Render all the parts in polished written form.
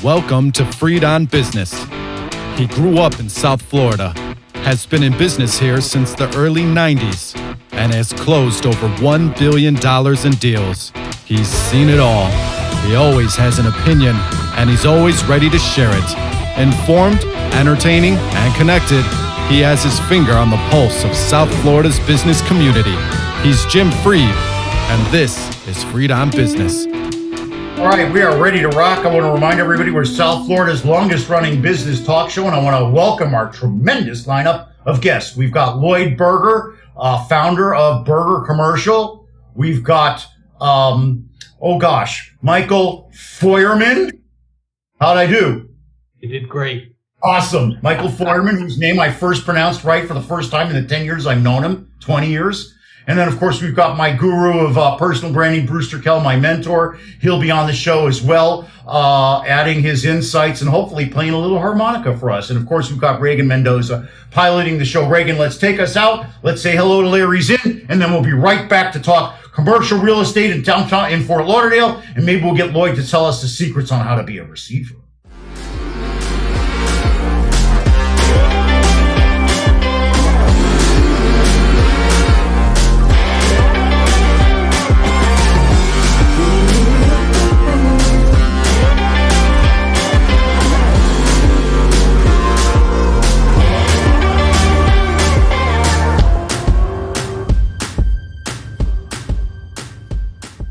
Welcome to Freed on Business. He grew up in South Florida, has been in business here since the early 90s, and has closed over $1 billion in deals. He's seen it all. He always has an opinion, and he's always ready to share it. Informed, entertaining, and connected, he has his finger on the pulse of South Florida's business community. He's Jim Freed, and this is Freed on Business. All right, we are ready to rock. I want to remind everybody we're South Florida's longest running business talk show, and I want to welcome our tremendous lineup of guests. We've got Lloyd Berger, founder of Berger Commercial. We've got, Michael Feuerman. How'd I do? You did great. Awesome. Michael Feuerman, whose name I first pronounced right for the first time in the 10 years I've known him, 20 years. And then, of course, we've got my guru of personal branding, Bruce Turkel, my mentor. He'll be on the show as well, adding his insights and hopefully playing a little harmonica for us. And, of course, we've got Reagan Mendoza piloting the show. Reagan, let's take us out. Let's say hello to Larry Zinn, and then we'll be right back to talk commercial real estate in downtown in Fort Lauderdale. And maybe we'll get Lloyd to tell us the secrets on how to be a receiver.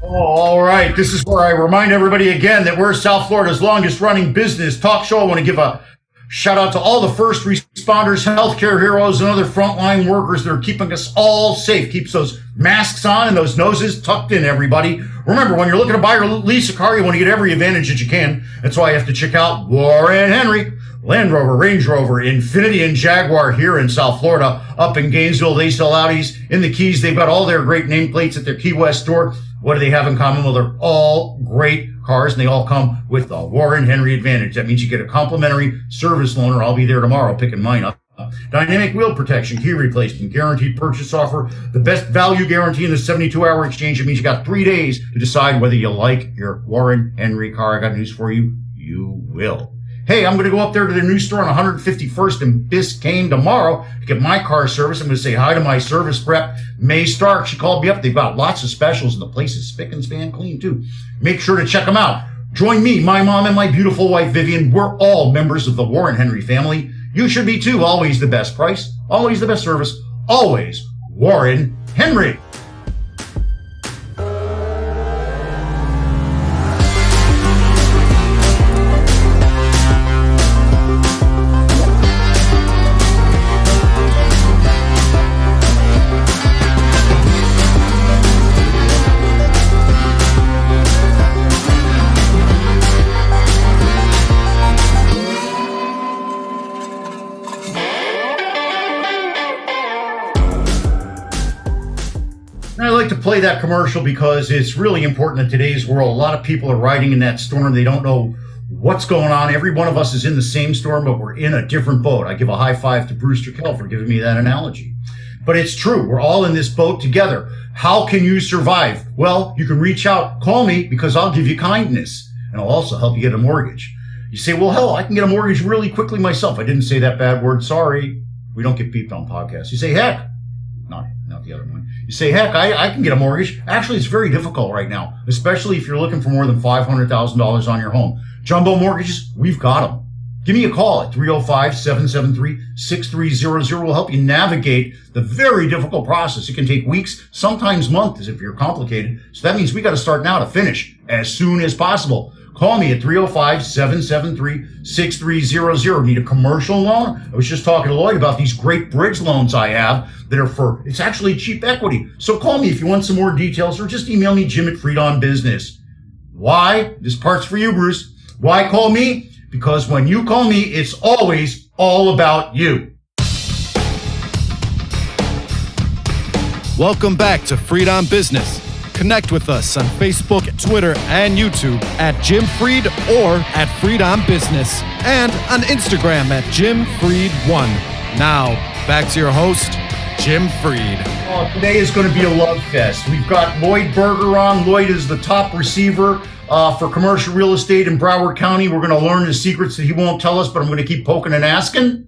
All right, this is where I remind everybody again that we're South Florida's longest running business talk show. I want to give a shout out to all the first responders, healthcare heroes, and other frontline workers that are keeping us all safe. Keeps those masks on and those noses tucked in, everybody. Remember, when you're looking to buy or lease a car, you want to get every advantage that you can. That's why you have to check out Warren Henry. Land Rover, Range Rover, Infiniti, and Jaguar here in South Florida. Up in Gainesville, they sell Audis. In the Keys, they've got all their great nameplates at their Key West store. What do they have in common? Well, they're all great cars, and they all come with the Warren Henry Advantage. That means you get a complimentary service loaner. I'll be there tomorrow picking mine up. Dynamic wheel protection, key replacement, guaranteed purchase offer, the best value guarantee in the 72-hour exchange. It means you got 3 days to decide whether you like your Warren Henry car. I got news for you. You will. Hey, I'm going to go up there to their new store on 151st and Biscayne tomorrow to get my car service. I'm going to say hi to my service rep, May Stark. She called me up. They've got lots of specials, and the place is spick and span clean, too. Make sure to check them out. Join me, my mom, and my beautiful wife, Vivian. We're all members of the Warren Henry family. You should be, too. Always the best price, always the best service, always Warren Henry. I like to play that commercial because it's really important in today's world. A lot of people are riding in that storm. They don't know what's going on. Every one of us is in the same storm, but we're in a different boat. I give a high five to Bruce Turkel for giving me that analogy. But it's true. We're all in this boat together. How can you survive? Well, you can reach out, call me, because I'll give you kindness, and I'll also help you get a mortgage. You say, well, hell, I can get a mortgage really quickly myself. I didn't say that bad word. Sorry. We don't get beeped on podcasts. You say, heck. Not the other one. You say, heck, I can get a mortgage. Actually, it's very difficult right now, especially if you're looking for more than $500,000 on your home. Jumbo mortgages, we've got them. Give me a call at 305-773-6300. We'll help you navigate the very difficult process. It can take weeks, sometimes months if you're complicated. So that means we got to start now to finish as soon as possible. Call me at 305-773-6300. Need a commercial loan? I was just talking to Lloyd about these great bridge loans I have that are it's actually cheap equity. So call me if you want some more details, or just email me, Jim at Freed on Business. Why? This part's for you, Bruce. Why call me? Because when you call me, it's always all about you. Welcome back to Freed on Business. Connect with us on Facebook, Twitter, and YouTube at Jim Freed or at Freed on Business, and on Instagram at Jim Freed1. Now, back to your host, Jim Freed. Oh, today is going to be a love fest. We've got Lloyd Berger on. Lloyd is the top receiver for commercial real estate in Broward County. We're going to learn the secrets that he won't tell us, but I'm going to keep poking and asking.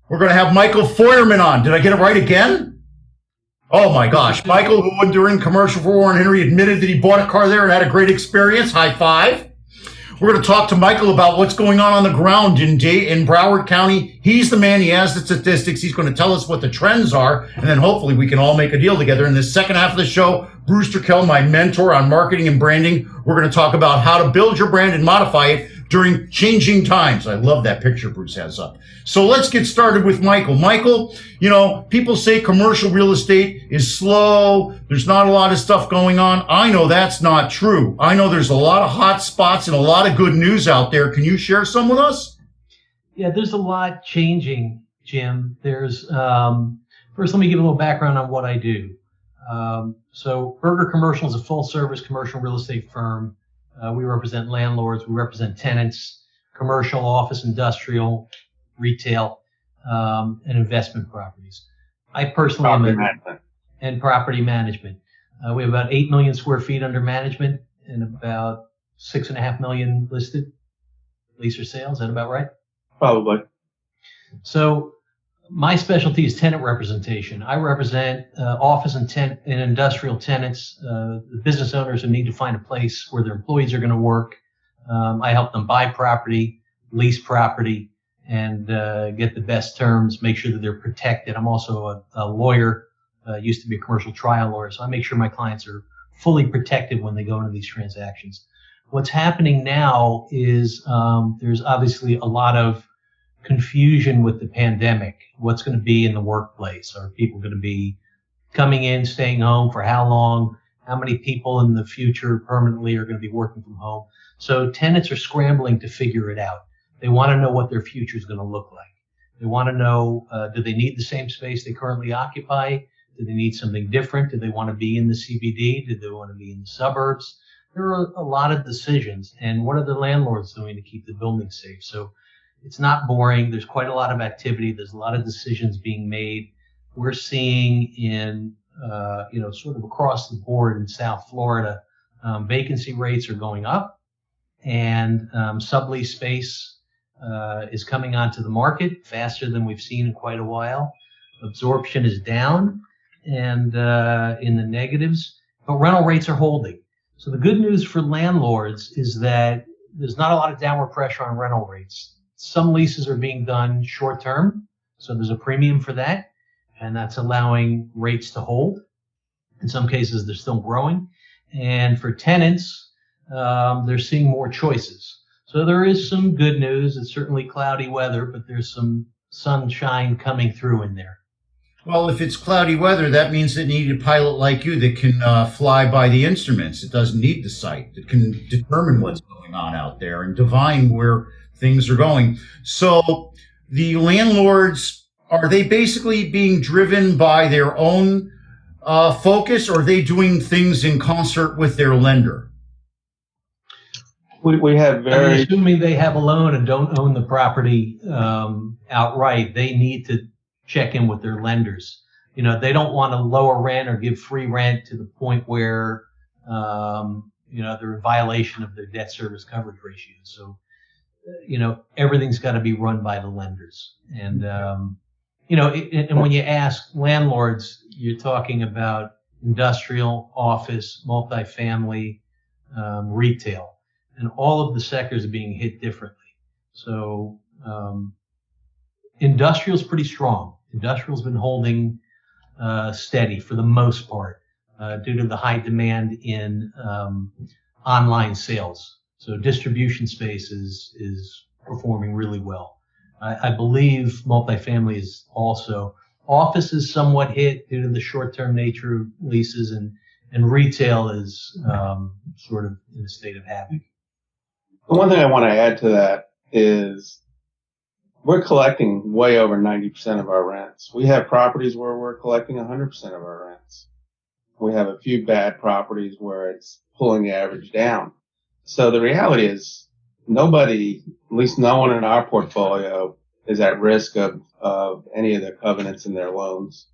We're going to have Michael Feuerman on. Did I get it right again? Oh my gosh. Michael, who during commercial for Warren Henry admitted that he bought a car there and had a great experience. High five. We're going to talk to Michael about what's going on the ground in Broward County. He's the man. He has the statistics. He's going to tell us what the trends are, and then hopefully we can all make a deal together. In the second half of the show, Bruce Turkel, my mentor on marketing and branding, we're going to talk about how to build your brand and modify it during changing times. I love that picture Bruce has up. So let's get started with Michael. Michael, you know, people say commercial real estate is slow. There's not a lot of stuff going on. I know that's not true. I know there's a lot of hot spots and a lot of good news out there. Can you share some with us? Yeah, there's a lot changing, Jim. There's, first, let me give a little background on what I do. So Berger Commercial is a full service commercial real estate firm. We represent landlords, we represent tenants, commercial, office, industrial, retail, and investment properties. I personally am property management. We have about 8 million square feet under management and about 6.5 million listed lease or sales. Is that about right? Probably. So my specialty is tenant representation. I represent office and industrial tenants, the business owners who need to find a place where their employees are going to work. I help them buy property, lease property, and get the best terms, make sure that they're protected. I'm also a lawyer, used to be a commercial trial lawyer, so I make sure my clients are fully protected when they go into these transactions. What's happening now is there's obviously a lot of confusion with the pandemic. What's going to be in the workplace? Are people going to be coming in, staying home for how long? How many people in the future permanently are going to be working from home? So tenants are scrambling to figure it out. They want to know what their future is going to look like. They want to know, do they need the same space they currently occupy? Do they need something different? Do they want to be in the CBD? Do they want to be in the suburbs? There are a lot of decisions. And what are the landlords doing to keep the building safe? So it's not boring. There's quite a lot of activity. There's a lot of decisions being made. We're seeing in, sort of across the board in South Florida, vacancy rates are going up, and sublease space is coming onto the market faster than we've seen in quite a while. Absorption is down and in the negatives, but rental rates are holding. So the good news for landlords is that there's not a lot of downward pressure on rental rates. Some leases are being done short term, so there's a premium for that, and that's allowing rates to hold. In some cases, they're still growing. And for tenants, they're seeing more choices. So there is some good news. It's certainly cloudy weather, but there's some sunshine coming through in there. Well, if it's cloudy weather, that means it needed a pilot like you that can fly by the instruments. It doesn't need the site. It can determine what's going on out there and divine where things are going. So the landlords, are they basically being driven by their own focus, or are they doing things in concert with their lender? We have assuming they have a loan and don't own the property outright, they need to check in with their lenders. You know, they don't want to lower rent or give free rent to the point where, they're in violation of their debt service coverage ratios. So, everything's got to be run by the lenders. And, and when you ask landlords, you're talking about industrial, office, multifamily, retail, and all of the sectors are being hit differently. So, industrial's pretty strong. Industrial's been holding steady for the most part due to the high demand in online sales. So distribution space is performing really well. I believe multifamily is also. Office is somewhat hit due to the short-term nature of leases, and retail is sort of in a state of havoc. The one thing I want to add to that is we're collecting way over 90% of our rents. We have properties where we're collecting 100% of our rents. We have a few bad properties where it's pulling the average down. So the reality is nobody, at least no one in our portfolio, is at risk of any of the covenants in their loans.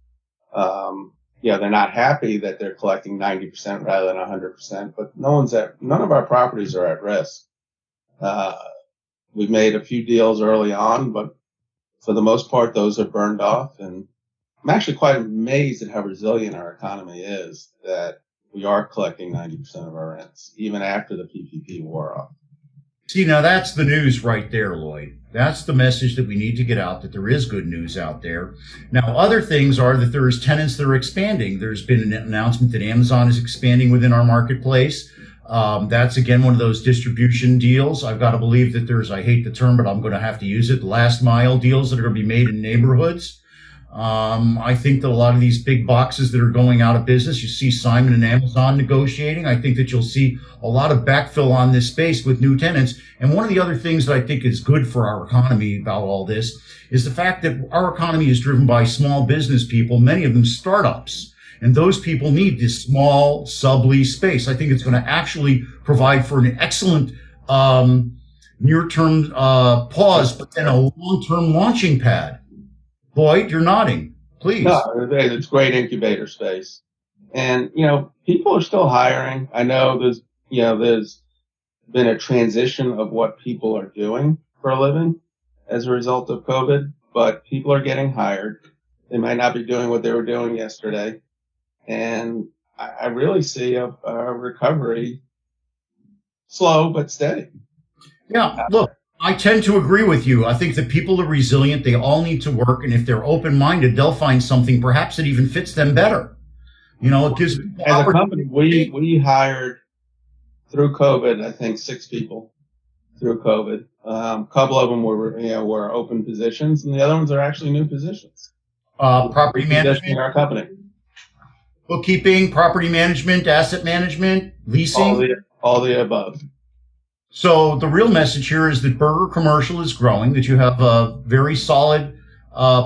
They're not happy that they're collecting 90% rather than 100%, but none of our properties are at risk. We've made a few deals early on, but for the most part, those are burned off. And I'm actually quite amazed at how resilient our economy is, that we are collecting 90% of our rents, even after the PPP wore off. See, now that's the news right there, Lloyd. That's the message that we need to get out, that there is good news out there. Now, other things are that there's tenants that are expanding. There's been an announcement that Amazon is expanding within our marketplace. That's, again, one of those distribution deals. I've got to believe that there's, I hate the term, but I'm going to have to use it, last mile deals that are going to be made in neighborhoods. I think that a lot of these big boxes that are going out of business, you see Simon and Amazon negotiating. I think that you'll see a lot of backfill on this space with new tenants. And one of the other things that I think is good for our economy about all this is the fact that our economy is driven by small business people, many of them startups. And those people need this small sublease space. I think it's going to actually provide for an excellent near-term pause, but then a long-term launching pad. Lloyd, you're nodding. Please. No, it's great incubator space. And, people are still hiring. I know there's been a transition of what people are doing for a living as a result of COVID, but people are getting hired. They might not be doing what they were doing yesterday. And I really see a recovery, slow but steady. Yeah, look. I tend to agree with you. I think that people are resilient. They all need to work. And if they're open-minded, they'll find something perhaps that even fits them better. It gives people as a company, we hired through COVID, I think 6 people through COVID. A couple of them were open positions, and the other ones are actually new positions. Property management in our company. Bookkeeping, property management, asset management, leasing. All the above. So the real message here is that Berger Commercial is growing, that you have a very solid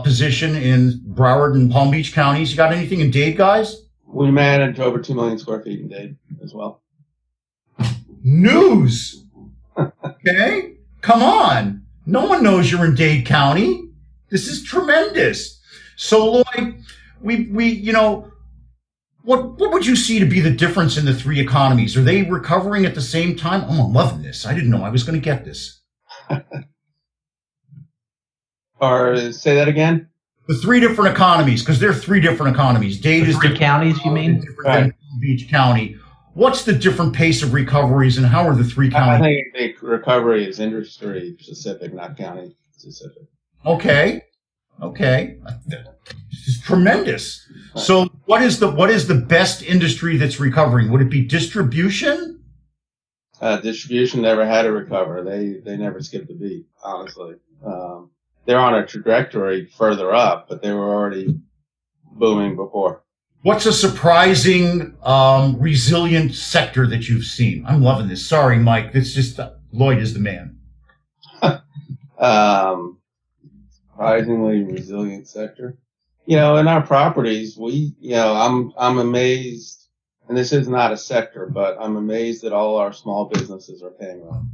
position in Broward and Palm Beach counties. You got anything in Dade, guys? We manage over 2 million square feet in Dade as well. News! Okay? Come on. No one knows you're in Dade County. This is tremendous. So, Lloyd, what would you see to be the difference in the 3 economies? Are they recovering at the same time? Oh, I'm loving this. I didn't know I was going to get this. Or say that again? The 3 different economies, because there are 3 different economies. Dade is 3 counties, you mean? Different than Palm Beach County. What's the different pace of recoveries, and how are the 3 counties? I think the recovery is industry specific, not county specific. Okay. This is tremendous. So what is the best industry that's recovering? Would it be distribution? Distribution never had to recover. They never skipped a beat, honestly. They're on a trajectory further up, but they were already booming before. What's a surprising, resilient sector that you've seen? I'm loving this. Sorry, Mike. It's just Lloyd is the man. Surprisingly resilient sector. In our properties, I'm amazed, and this is not a sector, but I'm amazed that all our small businesses are paying rent.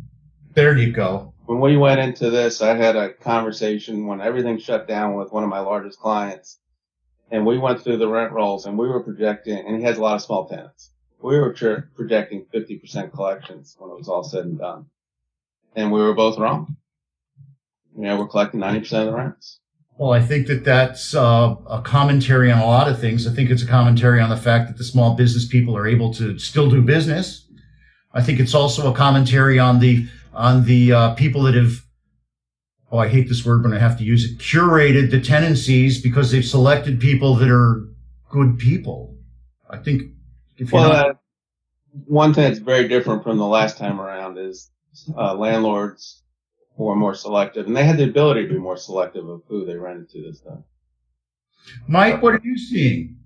There you go. When we went into this, I had a conversation when everything shut down with one of my largest clients, and we went through the rent rolls, and we were projecting, and he has a lot of small tenants. We were projecting 50% collections when it was all said and done. And we were both wrong. We're collecting 90% of the rents. Well, I think that that's a commentary on a lot of things. I think it's a commentary on the fact that the small business people are able to still do business. I think it's also a commentary on the people that have, I hate this word, but I have to use it, curated the tenancies because they've selected people that are good people. I think if you're one thing that's very different from the last time around is landlords were more selective, and they had the ability to be more selective of who they rented to this time. Mike, what are you seeing?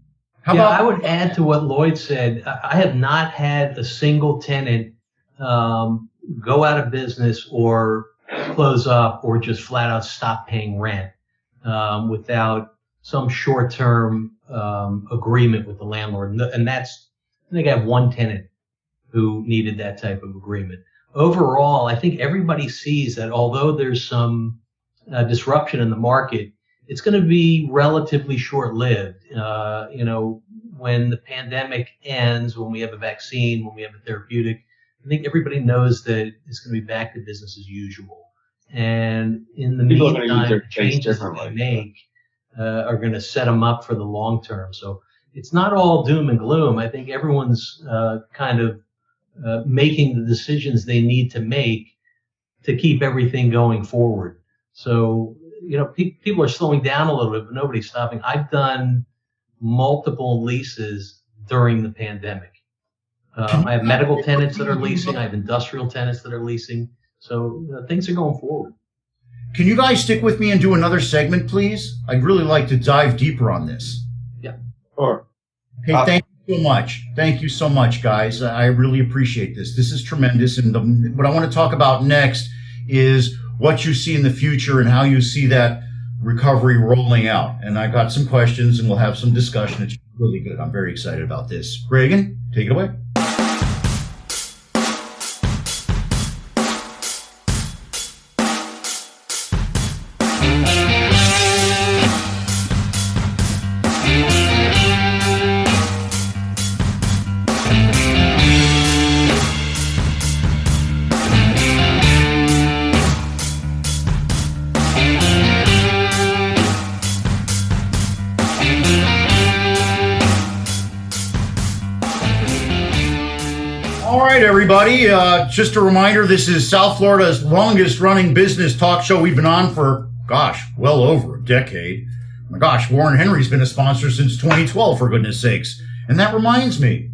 I would add to what Lloyd said. I have not had a single tenant go out of business or close up or just flat out stop paying rent without some short-term agreement with the landlord. And I think I have one tenant who needed that type of agreement. Overall, I think everybody sees that although there's some disruption in the market, it's going to be relatively short-lived. When the pandemic ends, when we have a vaccine, when we have a therapeutic, I think everybody knows that it's going to be back to business as usual. And in the meantime, the changes that they make are going to set them up for the long term. So it's not all doom and gloom. I think everyone's kind of making the decisions they need to make to keep everything going forward. So, people are slowing down a little bit, but nobody's stopping. I've done multiple leases during the pandemic. I have medical tenants that are leasing. I have industrial tenants that are leasing. So things are going forward. Can you guys stick with me and do another segment, please? I'd really like to dive deeper on this. Yeah. Sure. Hey, thank you so much. Thank you so much, guys. I really appreciate this. This is tremendous. And what I want to talk about next is what you see in the future and how you see that recovery rolling out. And I got some questions and we'll have some discussion. It's really good. I'm very excited about this. Reagan, take it away. Everybody, just a reminder, this is South Florida's longest running business talk show. We've been on for, well over a decade. Oh my gosh, Warren Henry's been a sponsor since 2012, for goodness sakes. And that reminds me,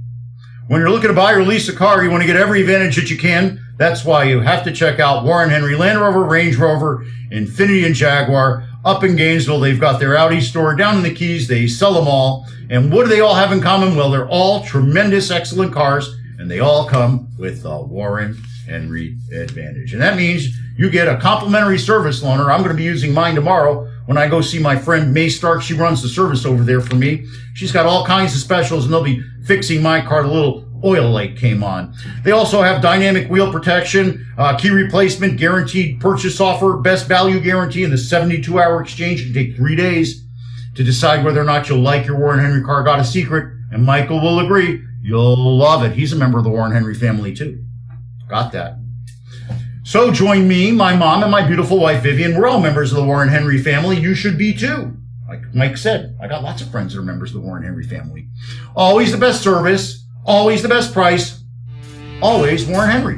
when you're looking to buy or lease a car, you want to get every advantage that you can. That's why you have to check out Warren Henry Land Rover, Range Rover, Infiniti, and Jaguar. Up in Gainesville, they've got their Audi store. Down in the Keys, they sell them all. And what do they all have in common? Well, they're all tremendous, excellent cars. And they all come with a Warren Henry Advantage. And that means you get a complimentary service loaner. I'm going to be using mine tomorrow when I go see my friend May Stark. She runs the service over there for me. She's got all kinds of specials, and they'll be fixing my car. The little oil light came on. They also have dynamic wheel protection, key replacement, guaranteed purchase offer, best value guarantee, and the 72-hour exchange. It can take 3 days to decide whether or not you'll like your Warren Henry car. Got a secret, and Michael will agree. You'll love it. He's a member of the Warren Henry family, too. Got that. So join me, my mom, and my beautiful wife, Vivian. We're all members of the Warren Henry family. You should be, too. Like Mike said, I got lots of friends that are members of the Warren Henry family. Always the best service. Always the best price. Always Warren Henry.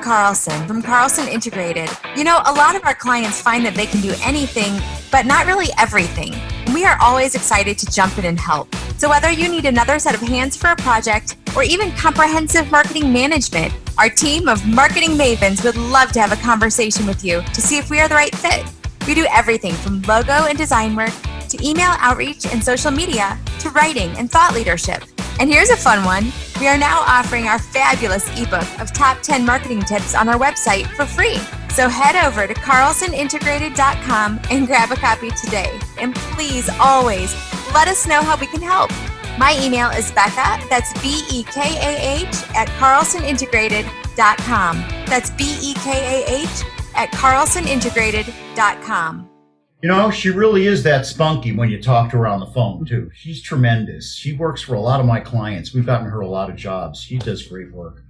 Carlson from Carlson Integrated. A lot of our clients find that they can do anything, but not really everything. We are always excited to jump in and help. So whether you need another set of hands for a project or even comprehensive marketing management, our team of marketing mavens would love to have a conversation with you to see if we are the right fit. We do everything from logo and design work to email outreach and social media to writing and thought leadership. And here's a fun one. We are now offering our fabulous ebook of top 10 marketing tips on our website for free. So head over to carlsonintegrated.com and grab a copy today. And please always let us know how we can help. My email is Becca, that's BEKAH at carlsonintegrated.com. That's BEKAH at carlsonintegrated.com. She really is that spunky when you talk to her on the phone, too. She's tremendous. She works for a lot of my clients. We've gotten her a lot of jobs. She does great work.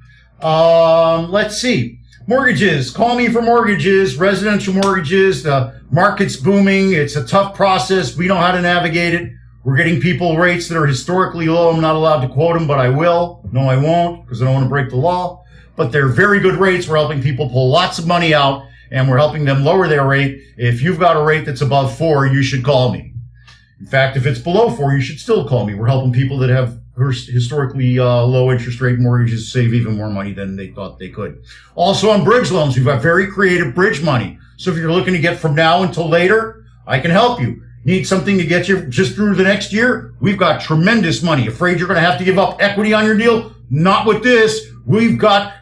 Let's see. Mortgages. Call me for mortgages, residential mortgages. The market's booming. It's a tough process. We know how to navigate it. We're getting people rates that are historically low. I'm not allowed to quote them, but I will. No, I won't, because I don't want to break the law. But they're very good rates. We're helping people pull lots of money out, and we're helping them lower their rate. If you've got a rate that's above 4, you should call me. In fact, if it's below 4, you should still call me. We're helping people that have historically low interest rate mortgages save even more money than they thought they could. Also on bridge loans, we've got very creative bridge money. So if you're looking to get from now until later, I can help you. Need something to get you just through the next year? We've got tremendous money. Afraid you're going to have to give up equity on your deal? Not with this. We've got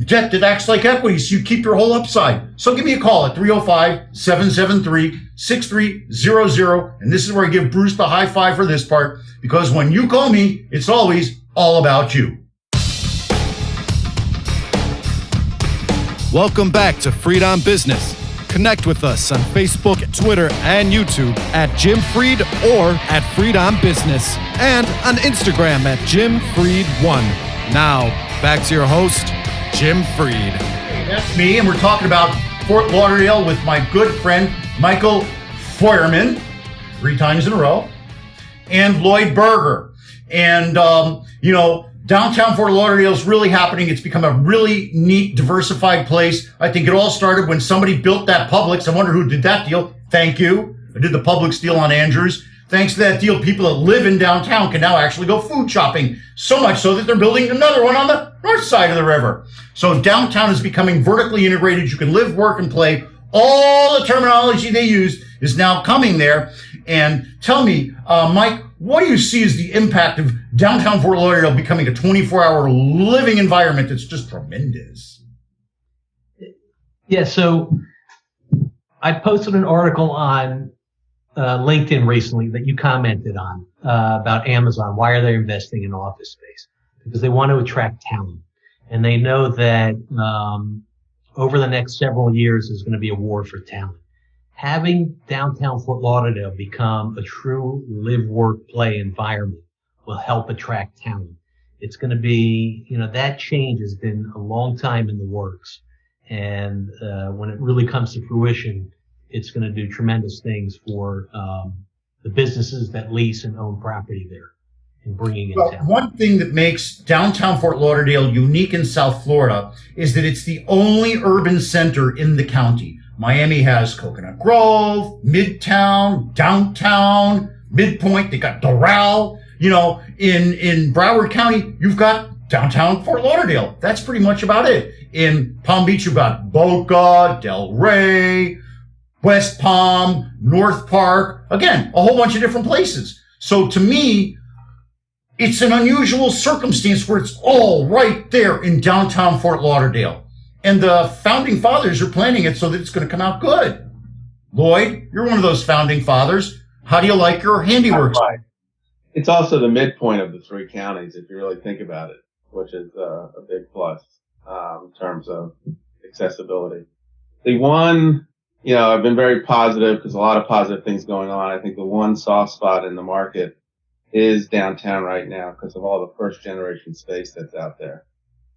debt that acts like equity, so you keep your whole upside. So give me a call at 305-773-6300. And this is where I give Bruce the high five for this part, because when you call me, it's always all about you. Welcome back to Freed on Business. Connect with us on Facebook, Twitter, and YouTube at Jim Freed or at Freed on Business, and on Instagram at Jim Freed1. Now, back to your host, Jim Freed. Hey, that's me, and we're talking about Fort Lauderdale with my good friend, Michael Feuerman, 3 times in a row, and Lloyd Berger. And, downtown Fort Lauderdale is really happening. It's become a really neat, diversified place. I think it all started when somebody built that Publix. I wonder who did that deal. Thank you. I did the Publix deal on Andrews. Thanks to that deal, people that live in downtown can now actually go food shopping. So much so that they're building another one on the north side of the river. So downtown is becoming vertically integrated. You can live, work, and play. All the terminology they use is now coming there. And tell me, Mike, what do you see as the impact of downtown Fort Lauderdale becoming a 24-hour living environment that's just tremendous? Yeah, so I posted an article on LinkedIn recently that you commented on about Amazon. Why are they investing in office space? Because they want to attract talent. And they know that over the next several years, there's going to be a war for talent. Having downtown Fort Lauderdale become a true live, work, play environment will help attract talent. It's going to be, that change has been a long time in the works. And when it really comes to fruition, it's going to do tremendous things for the businesses that lease and own property there and bringing in talent. One thing that makes downtown Fort Lauderdale unique in South Florida is that it's the only urban center in the county. Miami has Coconut Grove, Midtown, Downtown, Midpoint. They got Doral. In Broward County, you've got downtown Fort Lauderdale. That's pretty much about it. In Palm Beach, you've got Boca, Del Rey, West Palm, North Park. Again, a whole bunch of different places. So to me, it's an unusual circumstance where it's all right there in downtown Fort Lauderdale. And the founding fathers are planning it so that it's going to come out good. Lloyd, you're one of those founding fathers. How do you like your handiwork? It's also the midpoint of the 3 counties, if you really think about it, which is a big plus in terms of accessibility. The one, I've been very positive because a lot of positive things going on. I think the one soft spot in the market is downtown right now because of all the first generation space that's out there.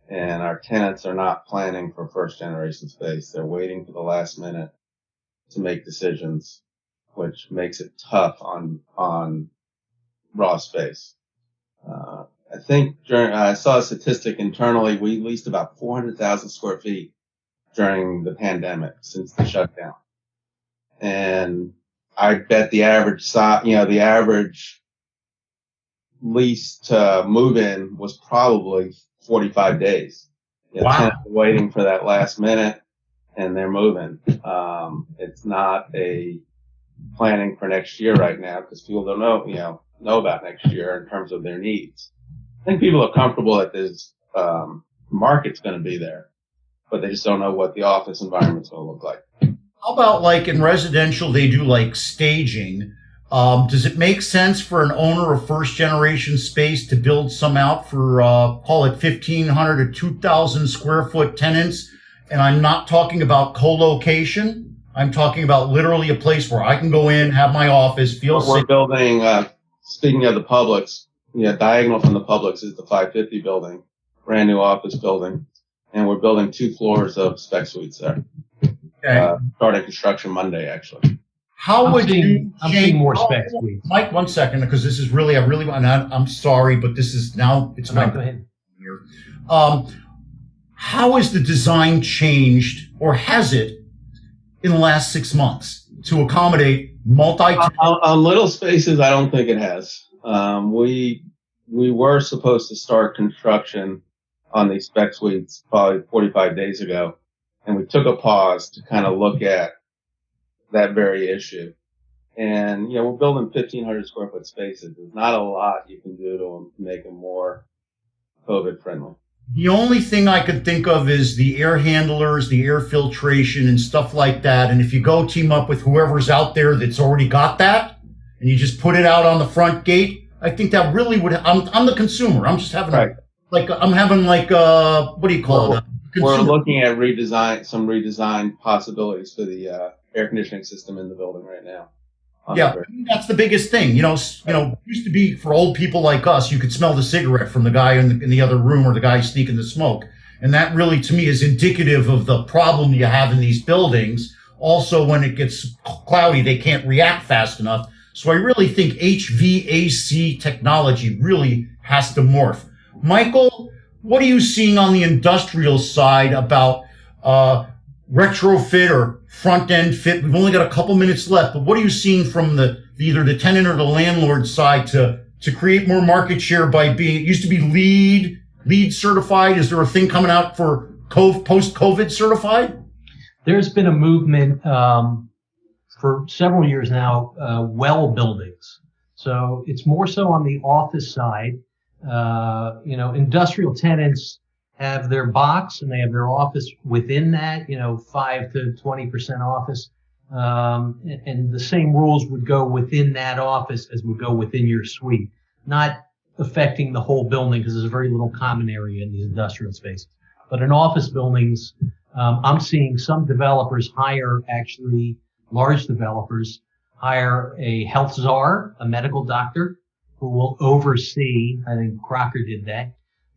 And our tenants are not planning for first generation space. They're waiting for the last minute to make decisions, which makes it tough on raw space. I think I saw a statistic internally. We leased about 400,000 square feet during the pandemic since the shutdown. And I bet the average lease to move in was probably 45 days. Wow. Tenants are waiting for that last minute and they're moving. It's not a planning for next year right now because people don't know about next year in terms of their needs. I think people are comfortable that this market's going to be there, but they just don't know what the office environment's going to look like. How about like in residential, they do like staging. Does it make sense for an owner of first generation space to build some out for, call it 1,500 to 2,000 square foot tenants? And I'm not talking about co-location. I'm talking about literally a place where I can go in, have my office, feel safe. We're building, speaking of the Publix, diagonal from the Publix is the 550 building, brand new office building. And we're building 2 floors of spec suites there. Okay. Starting construction Monday, actually. I'm seeing more spec suites. Mike, 1 second, because this is really, I'm sorry, but this is now, it's my go ahead. Here. How has the design changed, or has it, in the last 6 months to accommodate on little spaces? I don't think it has. We were supposed to start construction on these spec suites probably 45 days ago, and we took a pause to kind of look at that very issue. And, you know, we're building 1,500 square foot spaces. There's not a lot you can do to them to make them more COVID friendly. The only thing I could think of is the air handlers, the air filtration and stuff like that. And if you go team up with whoever's out there that's already got that and you just put it out on the front gate, I think that really would, I'm the consumer. I'm just having Right. what do you call it? We're looking at some redesigned possibilities for the air conditioning system in the building right now. Yeah, that's the biggest thing. It used to be for old people like us, you could smell the cigarette from the guy in the other room or the guy sneaking the smoke. And that really, to me, is indicative of the problem you have in these buildings. Also, when it gets cloudy, they can't react fast enough. So I really think HVAC technology really has to morph. Michael, what are you seeing on the industrial side about retrofit or front end fit? We've only got a couple minutes left, but what are you seeing from either the tenant or the landlord side to create more market share by being, it used to be LEED certified. Is there a thing coming out for post-COVID certified? There's been a movement for several years now, well buildings. So it's more so on the office side. Industrial tenants have their box and they have their office within that, 5 to 20% office. And the same rules would go within that office as would go within your suite, not affecting the whole building because there's very little common area in these industrial spaces. But in office buildings, I'm seeing some developers large developers hire a health czar, a medical doctor who will oversee, I think Crocker did that.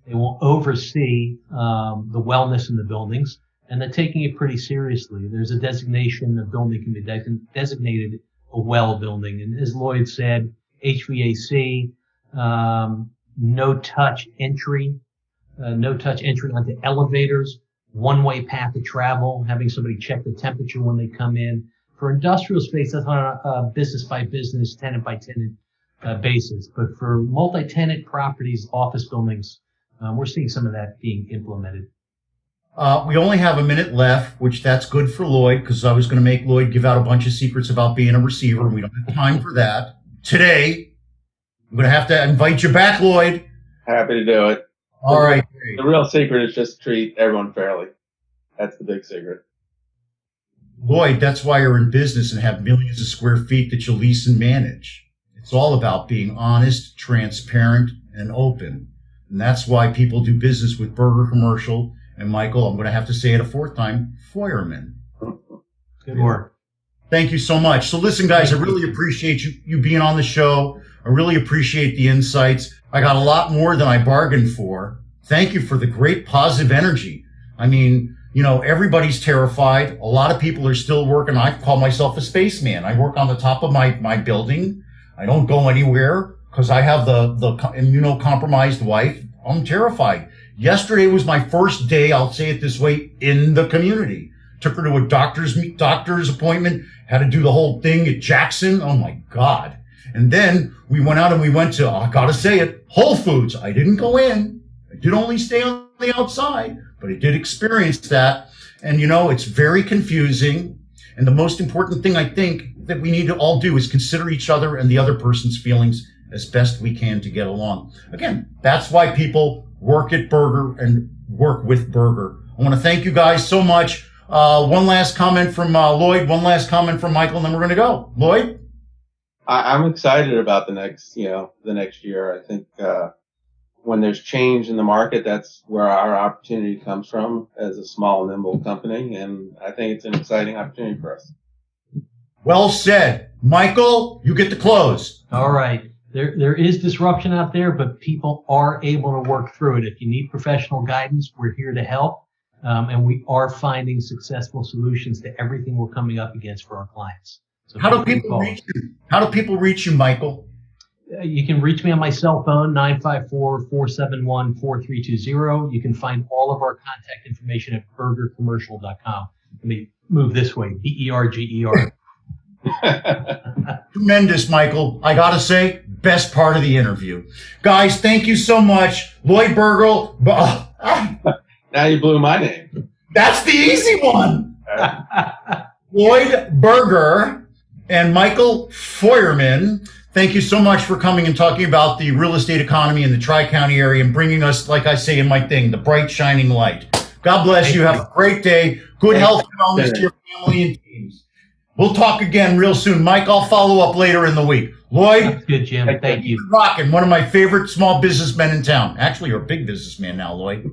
They will oversee the wellness in the buildings, and they're taking it pretty seriously. There's a designation, a building can be designated a well building. And as Lloyd said, HVAC, no touch entry onto elevators, one-way path of travel, having somebody check the temperature when they come in. For industrial space, that's on a business by business, tenant by tenant basis. But for multi-tenant properties, office buildings, we're seeing some of that being implemented. We only have a minute left, which that's good for Lloyd, because I was going to make Lloyd give out a bunch of secrets about being a receiver. We don't have time for that. Today, I'm going to have to invite you back, Lloyd. Happy to do it. All right. The real secret is just treat everyone fairly. That's the big secret. Lloyd, that's why you're in business and have millions of square feet that you lease and manage. It's all about being honest, transparent, and open. And that's why people do business with Berger Commercial. And Michael, I'm going to have to say it a fourth time, Feuerman. Good work. Thank you so much. So listen, guys, I really appreciate you being on the show. I really appreciate the insights. I got a lot more than I bargained for. Thank you for the great positive energy. I mean, everybody's terrified. A lot of people are still working. I call myself a spaceman. I work on the top of my building. I don't go anywhere because I have the immunocompromised wife. I'm terrified. Yesterday was my first day, I'll say it this way, in the community. Took her to a doctor's appointment, had to do the whole thing at Jackson. Oh my God. And then we went out and we went to, I gotta say it, Whole Foods. I didn't go in. I did only stay on the outside, but I did experience that. And it's very confusing. And the most important thing I think that we need to all do is consider each other and the other person's feelings as best we can to get along. Again, that's why people work at Berger and work with Berger. I want to thank you guys so much. One last comment from Lloyd, one last comment from Michael, and then we're going to go. Lloyd? I'm excited about the next year. I think when there's change in the market, that's where our opportunity comes from as a small, nimble company, and I think it's an exciting opportunity for us. Well said. Michael, you get the close. All right. There is disruption out there, but people are able to work through it. If you need professional guidance, we're here to help. And we are finding successful solutions to everything we're coming up against for our clients. So How do people reach you? How do people reach you, Michael? You can reach me on my cell phone, 954-471-4320. You can find all of our contact information at bergercommercial.com. Let me move this way, Berger. Tremendous, Michael. I got to say, best part of the interview. Guys, thank you so much. Lloyd Berger. Now you blew my name. That's the easy one. Lloyd Berger and Michael Feuerman, thank you so much for coming and talking about the real estate economy in the Tri-County area and bringing us, like I say in my thing, the bright, shining light. God bless you. Have a great day. Good health and wellness to your family and teams. We'll talk again real soon. Mike, I'll follow up later in the week. Lloyd. That's good, Jim. Thank you. Rockin', one of my favorite small businessmen in town. Actually, you're a big businessman now, Lloyd.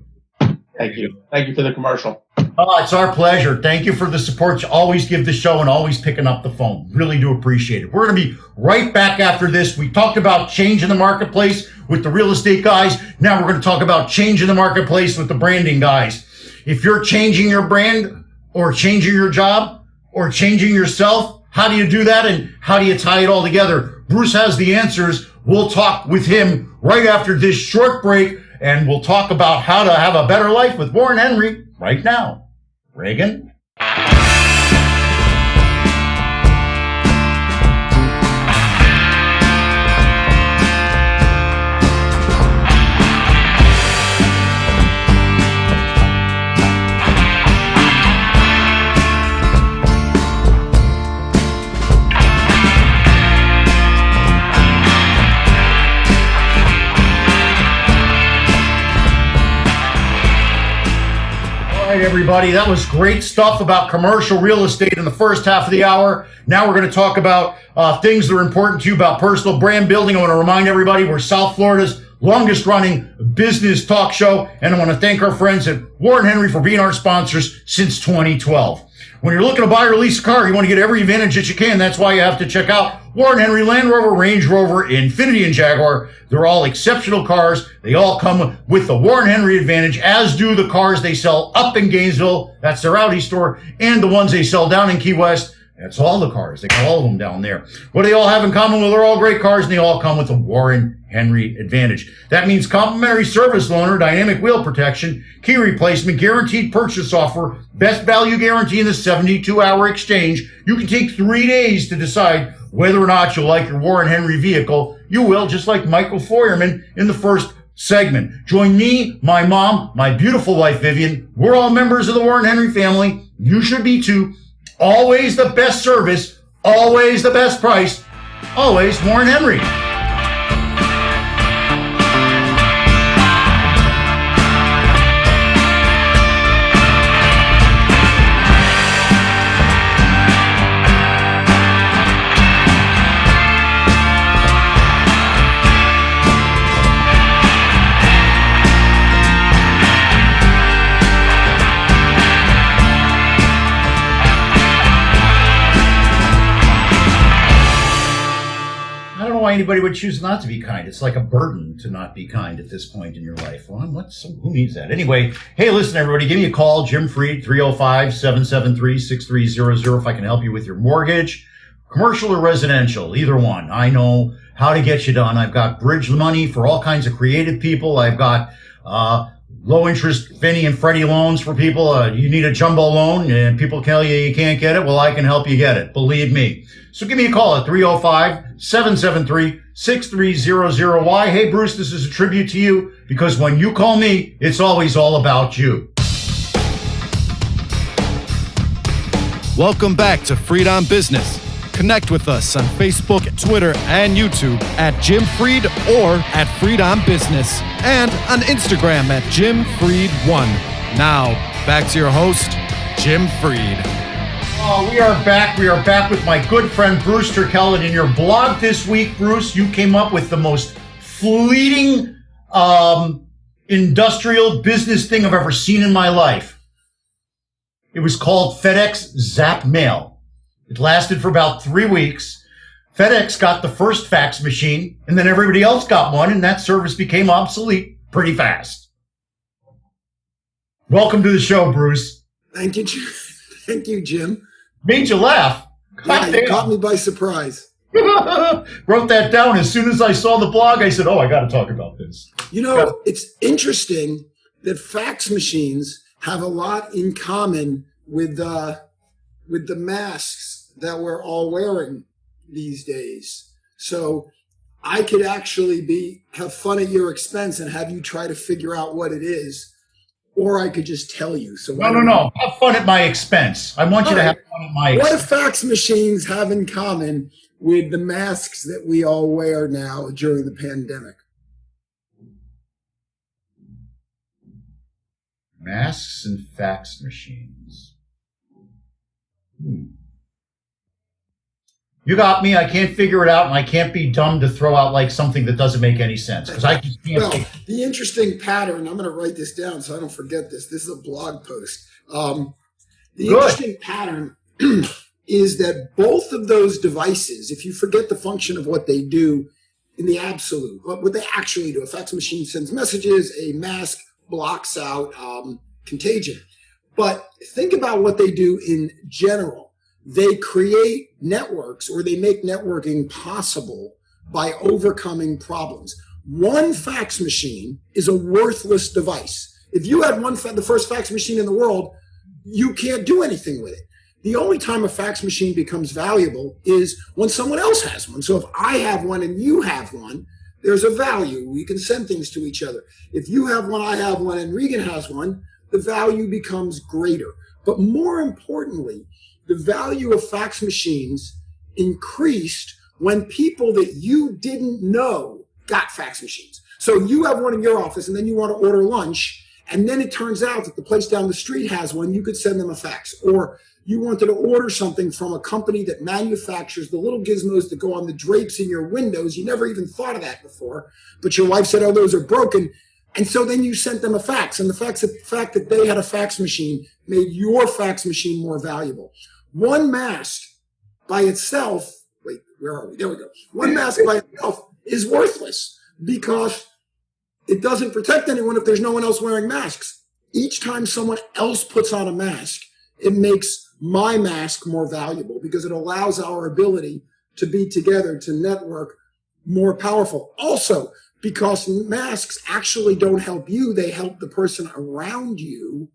Thank you. Thank you for the commercial. Oh, it's our pleasure. Thank you for the support you always give the show and always picking up the phone. Really do appreciate it. We're going to be right back after this. We talked about change in the marketplace with the real estate guys. Now we're going to talk about change in the marketplace with the branding guys. If you're changing your brand or changing your job or changing yourself, how do you do that and how do you tie it all together? Bruce has the answers. We'll talk with him right after this short break. And we'll talk about how to have a better life with Warren Henry right now. Reagan? Everybody, that was great stuff about commercial real estate in the first half of the hour. Now we're going to talk about things that are important to you about personal brand building. I want to remind everybody we're South Florida's longest running business talk show, and I want to thank our friends at Warren Henry for being our sponsors since 2012. When you're looking to buy or lease a car, you want to get every advantage that you can. That's why you have to check out Warren Henry, Land Rover, Range Rover, Infiniti, and Jaguar. They're all exceptional cars. They all come with the Warren Henry advantage, as do the cars they sell up in Gainesville. That's their Audi store. And the ones they sell down in Key West. That's all the cars. They got all of them down there. What do they all have in common? Well, they're all great cars, and they all come with a Warren Henry advantage. That means complimentary service loaner, dynamic wheel protection, key replacement, guaranteed purchase offer, best value guarantee in the 72-hour exchange. You can take 3 days to decide whether or not you'll like your Warren Henry vehicle. You will, just like Michael Feuerman in the first segment. Join me, my mom, my beautiful wife, Vivian. We're all members of the Warren Henry family. You should be too. Always the best service, always the best price, always Warren Henry. Why anybody would choose not to be kind. It's like a burden to not be kind at this point in your life. Well, who needs that? Anyway, hey, listen, everybody, give me a call, Jim Freed, 305-773-6300 if I can help you with your mortgage, commercial or residential, either one. I know how to get you done. I've got bridge money for all kinds of creative people. I've got low interest Fannie and Freddie loans for people. You need a jumbo loan and people tell you can't get it. Well, I can help you get it. Believe me. So give me a call at 305-773-6300. Why? Hey, Bruce, this is a tribute to you because when you call me, it's always all about you. Welcome back to Freed on Business. Connect with us on Facebook, Twitter, and YouTube at Jim Freed or at Freed on Business, and on Instagram at Jim Freed1. Now, back to your host, Jim Freed. Oh, we are back. We are back with my good friend Bruce Turkel. And in your blog this week, Bruce, you came up with the most fleeting industrial business thing I've ever seen in my life. It was called FedEx Zap Mail. It lasted for about 3 weeks. FedEx got the first fax machine, and then everybody else got one, and that service became obsolete pretty fast. Welcome to the show, Bruce. Thank you, Jim. Thank you, Jim. Made you laugh. Yeah, you caught me by surprise. Wrote that down. As soon as I saw the blog, I said, I got to talk about this. You know, it's interesting that fax machines have a lot in common with the masks that we're all wearing these days. So I could actually have fun at your expense and have you try to figure out what it is, or I could just tell you. So No. Have fun at my expense. I want you to have fun at my expense. What do fax machines have in common with the masks that we all wear now during the pandemic? Masks and fax machines. You got me. I can't figure it out, and I can't be dumb to throw out like something that doesn't make any sense because I just can't. Well, the interesting pattern, I'm going to write this down so I don't forget this. This is a blog post. Interesting pattern is that both of those devices, if you forget the function of what they do in the absolute, what they actually do, a fax machine sends messages, a mask blocks out contagion. But think about what they do in general. They create networks, or they make networking possible by overcoming problems. One fax machine is a worthless device. If you had the first fax machine in the world, you can't do anything with it. The only time a fax machine becomes valuable is when someone else has one. So if I have one and you have one, there's a value. We can send things to each other. If you have one, I have one, and Regan has one, the value becomes greater. But more importantly, the value of fax machines increased when people that you didn't know got fax machines. So you have one in your office, and then you want to order lunch, and then it turns out that the place down the street has one. You could send them a fax. Or you wanted to order something from a company that manufactures the little gizmos that go on the drapes in your windows. You never even thought of that before, but your wife said, oh, those are broken. And so then you sent them a fax, and the fact that they had a fax machine made your fax machine more valuable. One mask by itself, wait, where are we? There we go. One mask by itself is worthless because it doesn't protect anyone if there's no one else wearing masks. Each time someone else puts on a mask, it makes my mask more valuable because it allows our ability to be together, to network, more powerful. Also, because masks actually don't help you, they help the person around you.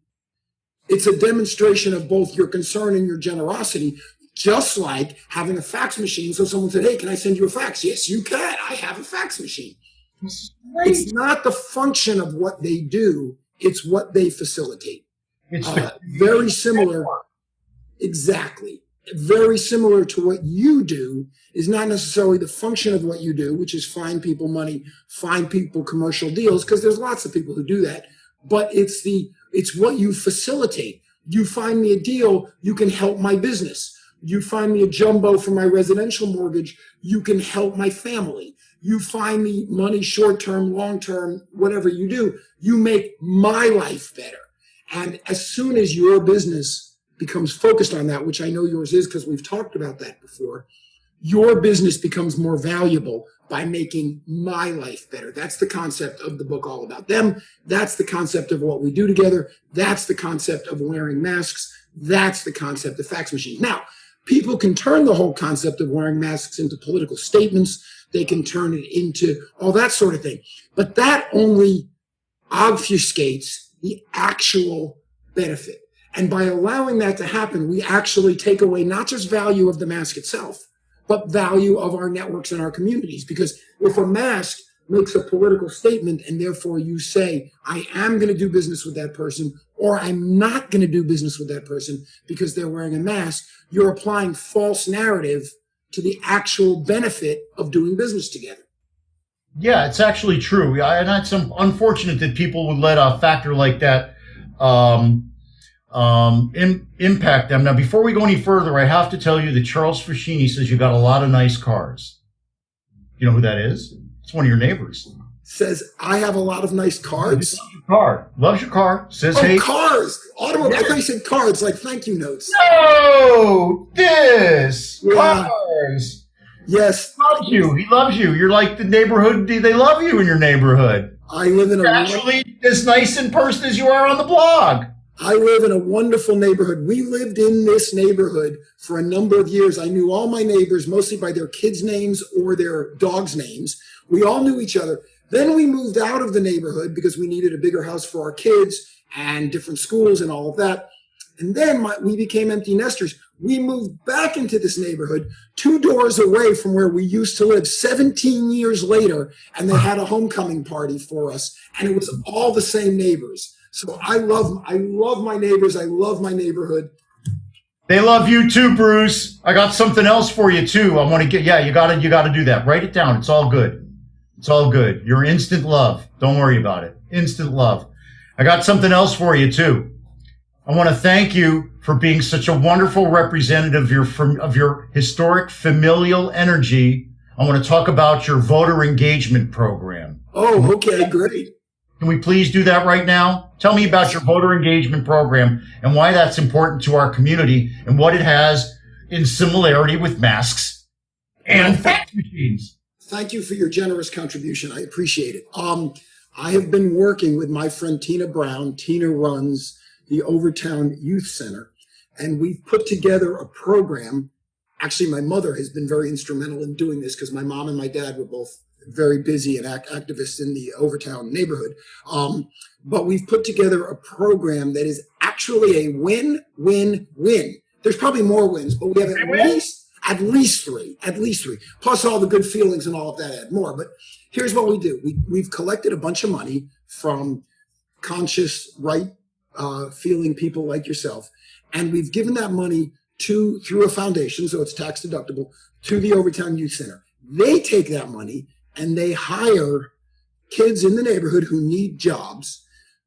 It's a demonstration of both your concern and your generosity, just like having a fax machine. So someone said, hey, can I send you a fax? Yes, you can. I have a fax machine. It's not the function of what they do. It's what they facilitate. It's very similar. Exactly. Very similar to what you do is not necessarily the function of what you do, which is find people money, find people commercial deals, because there's lots of people who do that. But it's what you facilitate. You find me a deal, you can help my business. You find me a jumbo for my residential mortgage, you can help my family. You find me money short-term, long-term, whatever you do, you make my life better. And as soon as your business becomes focused on that, which I know yours is because we've talked about that before, your business becomes more valuable by making my life better. That's the concept of the book All About Them. That's the concept of what we do together. That's the concept of wearing masks. That's the concept of fax machines. Now, people can turn the whole concept of wearing masks into political statements. They can turn it into all that sort of thing. But that only obfuscates the actual benefit. And by allowing that to happen, we actually take away not just value of the mask itself, but value of our networks and our communities. Because if a mask makes a political statement and therefore you say, I am going to do business with that person, or I'm not going to do business with that person because they're wearing a mask, you're applying false narrative to the actual benefit of doing business together. Yeah, it's actually true. And it's unfortunate that people would let a factor like that impact them. Now, before we go any further, I have to tell you that Charles Fascini says you got a lot of nice cars. You know who that is? It's one of your neighbors. Says, I have a lot of nice cards. Loves your car. Loves your car. Says, oh, hey. Cars. Automobile. I thought you said cards, like thank you notes. No, this. Yeah. Cars. Yes. He loves you. He loves you. You're like the neighborhood. They love you in your neighborhood. I live in You're actually as nice in person as you are on the blog. I live in a wonderful neighborhood. We lived in this neighborhood for a number of years. I knew all my neighbors, mostly by their kids' names or their dogs' names. We all knew each other. Then we moved out of the neighborhood because we needed a bigger house for our kids and different schools and all of that. And then we became empty nesters. We moved back into this neighborhood 2 doors away from where we used to live 17 years later, and they had a homecoming party for us, and it was all the same neighbors. So I love my neighbors. I love my neighborhood. They love you too, Bruce. I got something else for you too. I want to get, you gotta do that. Write it down. It's all good. It's all good. You're instant love. Don't worry about it. Instant love. I got something else for you too. I want to thank you for being such a wonderful representative of your historic familial energy. I want to talk about your voter engagement program. Oh, okay, great. Can we please do that right now? Tell me about your voter engagement program and why that's important to our community and what it has in similarity with masks and fax machines. Thank you for your generous contribution. I appreciate it. I have been working with my friend Tina Brown. Tina runs the Overtown Youth Center, and we've put together a program. Actually, my mother has been very instrumental in doing this because my mom and my dad were both very busy and activists in the Overtown neighborhood. But we've put together a program that is actually a win-win-win. There's probably more wins, but we have at least three, plus all the good feelings and all of that add more. But here's what we do. We've collected a bunch of money from conscious, right feeling people like yourself, and we've given that money through a foundation, so it's tax deductible, to the Overtown Youth Center. They take that money and they hire kids in the neighborhood who need jobs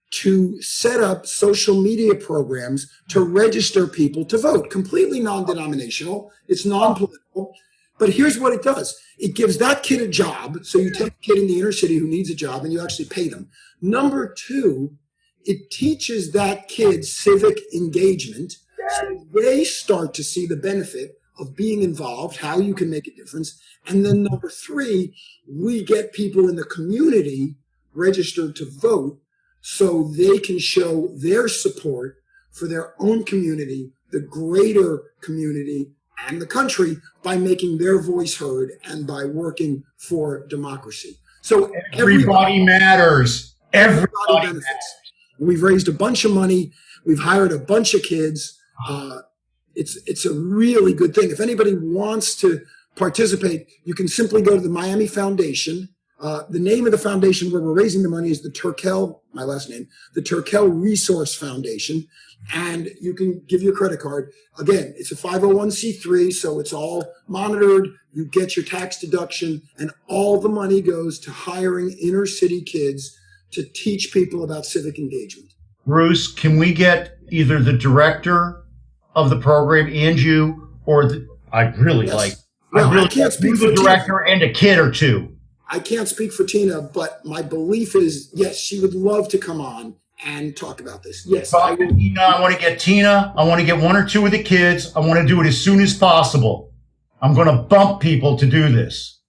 to set up social media programs to register people to vote. Completely non-denominational. It's non-political. But here's what it does. It gives that kid a job. So you take a kid in the inner city who needs a job and you actually pay them. Number two, it teaches that kid civic engagement. So they start to see the benefit of being involved, how you can make a difference. And then number three, we get people in the community registered to vote so they can show their support for their own community, the greater community, and the country by making their voice heard and by working for democracy. So everybody matters. Everybody benefits. Matters. We've raised a bunch of money. We've hired a bunch of kids. It's a really good thing. If anybody wants to participate, you can simply go to the Miami Foundation. The name of the foundation where we're raising the money is the Turkel, my last name, the Turkel Resource Foundation. And you can give your credit card. Again, it's a 501c3, so it's all monitored. You get your tax deduction, and all the money goes to hiring inner city kids to teach people about civic engagement. Bruce, can we get either the director of the program and you, or I can't speak for the director and a kid or two. I can't speak for Tina, but my belief is, yes, she would love to come on and talk about this. Yes, I will. I want to get Tina. I want to get one or two of the kids. I want to do it as soon as possible. I'm going to bump people to do this.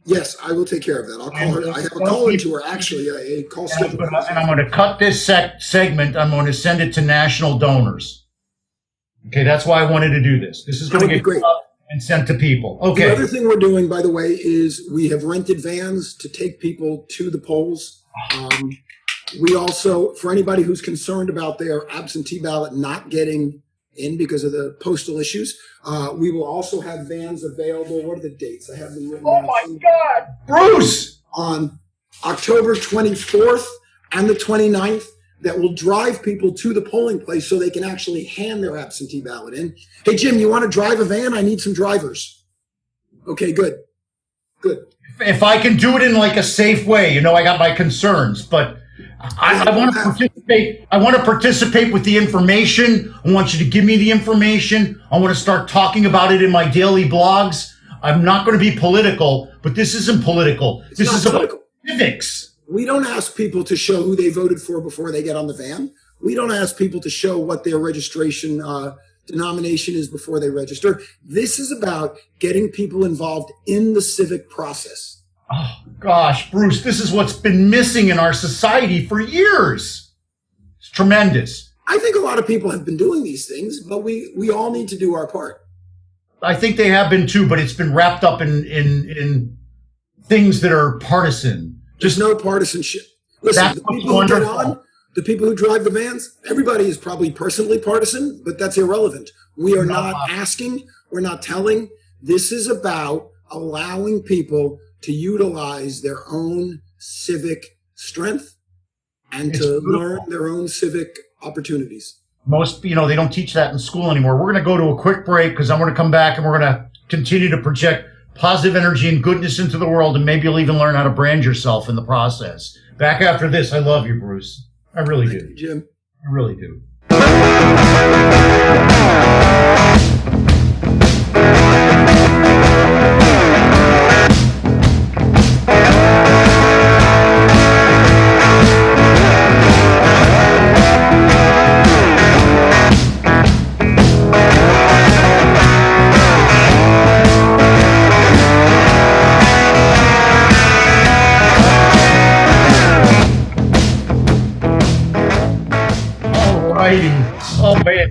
Yes, I will take care of that. I'll call her. I have a call into her, actually, a call schedule. And I'm going to cut this segment. I'm going to send it to national donors. Okay, that's why I wanted to do this. This is going to get great and sent to people. Okay. The other thing we're doing, by the way, is we have rented vans to take people to the polls. We also, for anybody who's concerned about their absentee ballot not getting in because of the postal issues, we will also have vans available. What are the dates? I have them written down. Oh my God, Bruce! On October 24th and the 29th, that will drive people to the polling place so they can actually hand their absentee ballot in. Hey, Jim, you want to drive a van? I need some drivers. Okay, good. Good. If I can do it in like a safe way, I got my concerns, but I want to participate. I want to participate with the information. I want you to give me the information. I want to start talking about it in my daily blogs. I'm not going to be political, but this isn't political. This is about civics. We don't ask people to show who they voted for before they get on the van. We don't ask people to show what their registration denomination is before they register. This is about getting people involved in the civic process. Oh, gosh, Bruce, this is what's been missing in our society for years. It's tremendous. I think a lot of people have been doing these things, but we all need to do our part. I think they have been too, but it's been wrapped up in things that are partisan. There's no partisanship. Listen, the people who get on, The people who drive the vans, everybody is probably personally partisan, but that's irrelevant. We are not asking, we're not telling. This is about allowing people to utilize their own civic strength and to learn their own civic opportunities. Most, they don't teach that in school anymore. We're going to go to a quick break because I'm going to come back and we're going to continue to project positive energy and goodness into the world, and maybe you'll even learn how to brand yourself in the process. Back after this. I love you, Bruce. I really do. Thank you, Jim. I really do. Oh, man.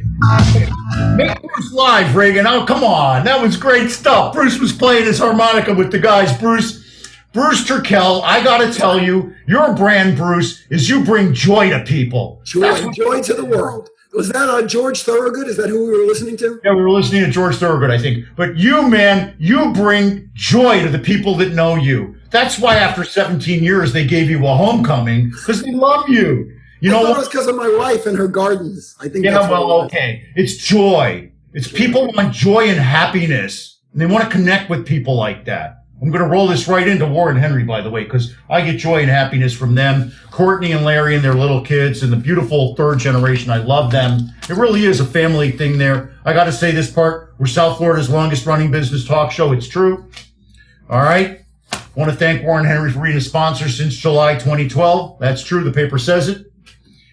Make Bruce live, Reagan. Oh, come on. That was great stuff. Bruce was playing his harmonica with the guys. Bruce Turkel, I got to tell you, your brand, Bruce, is you bring joy to people. Joy to the world. Was that George Thorogood? Is that who we were listening to? Yeah, we were listening to George Thorogood, I think. But you, man, you bring joy to the people that know you. That's why after 17 years, they gave you a homecoming, because they love you. I thought it was because of my wife and her gardens. I think. Yeah, well, okay. It's joy. It's people want joy and happiness, and they want to connect with people like that. I'm going to roll this right into Warren Henry, by the way, because I get joy and happiness from them. Courtney and Larry and their little kids and the beautiful third generation. I love them. It really is a family thing there. I got to say this part. We're South Florida's longest running business talk show. It's true. All right. I want to thank Warren Henry for being a sponsor since July 2012. That's true. The paper says it.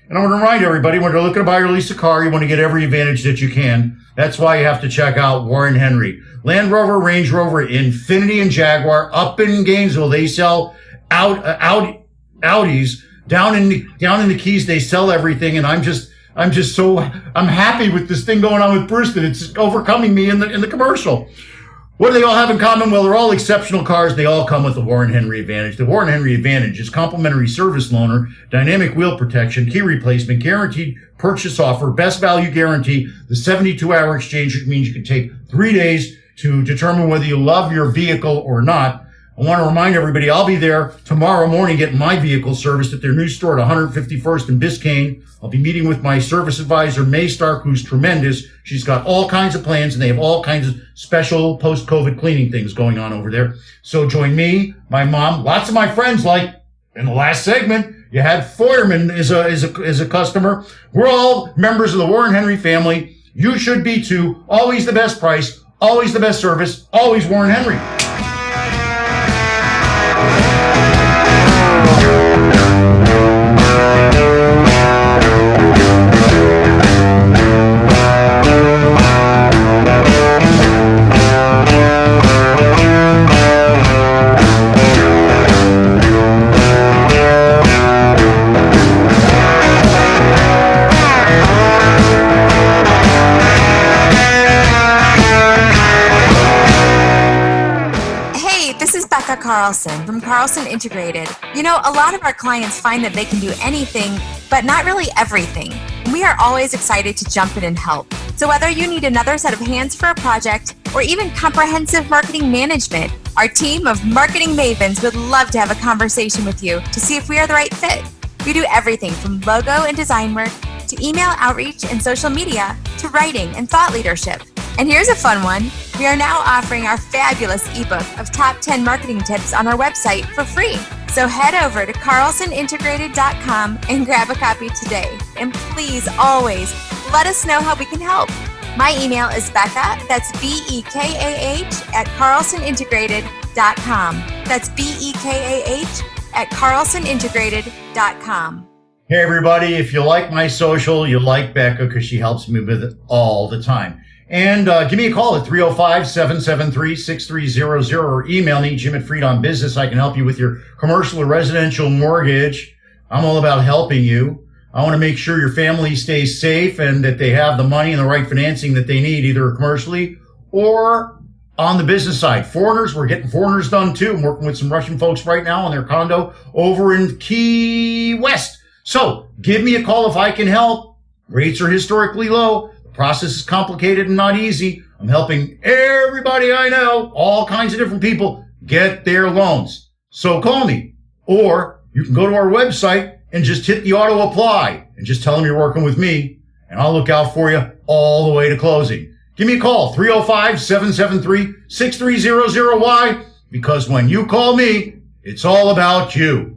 And I want to remind everybody, when you're looking to buy or lease a car, you want to get every advantage that you can. That's why you have to check out Warren Henry. Land Rover, Range Rover, Infiniti, and Jaguar up in Gainesville. They sell Audis down in the Keys. They sell everything, and I'm happy with this thing going on with Bruce that it's overcoming me in the commercial. What do they all have in common? Well, they're all exceptional cars. They all come with the Warren Henry Advantage. The Warren Henry Advantage is complimentary service loaner, dynamic wheel protection, key replacement, guaranteed purchase offer, best value guarantee. The 72-hour exchange, which means you can take 3 days to determine whether you love your vehicle or not. I want to remind everybody, I'll be there tomorrow morning getting my vehicle serviced at their new store at 151st and Biscayne. I'll be meeting with my service advisor, May Stark, who's tremendous. She's got all kinds of plans, and they have all kinds of special post-COVID cleaning things going on over there. So join me, my mom, lots of my friends, like in the last segment, you had Feuerman is a customer. We're all members of the Warren Henry family. You should be too. Always the best price, always the best service, always Warren Henry. Carlson from Carlson Integrated. You know, a lot of our clients find that they can do anything, but not really everything. We are always excited to jump in and help. So whether you need another set of hands for a project or even comprehensive marketing management, our team of marketing mavens would love to have a conversation with you to see if we are the right fit. We do everything from logo and design work to email outreach and social media to writing and thought leadership. And here's a fun one. We are now offering our fabulous ebook of top 10 marketing tips on our website for free. So head over to carlsonintegrated.com and grab a copy today. And please always let us know how we can help. My email is Becca, that's BEKAH at carlsonintegrated.com. That's BEKAH at carlsonintegrated.com. Hey everybody, if you like my social, you like Becca because she helps me with it all the time. And give me a call at 305-773-6300 or email me, Jim at Freedom Business. I can help you with your commercial or residential mortgage. I'm all about helping you. I want to make sure your family stays safe and that they have the money and the right financing that they need, either commercially or on the business side. Foreigners, we're getting foreigners done too. I'm working with some Russian folks right now on their condo over in Key West. So give me a call if I can help. Rates are historically low. The process is complicated and not easy. I'm helping everybody I know, all kinds of different people, get their loans. So call me. Or you can go to our website and just hit the auto apply and just tell them you're working with me, and I'll look out for you all the way to closing. Give me a call, 305-773-6300Y, because when you call me, it's all about you.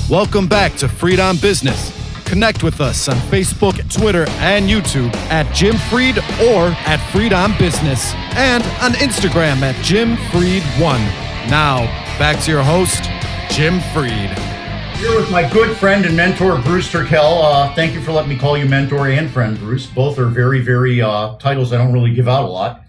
Welcome back to Freed on Business. Connect with us on Facebook, Twitter, and YouTube at Jim Freed or at Freed on Business, and on Instagram at Jim Freed1. Now, back to your host, Jim Freed. Here with my good friend and mentor, Bruce Turkel. Thank you for letting me call you mentor and friend, Bruce. Both are very, very titles I don't really give out a lot.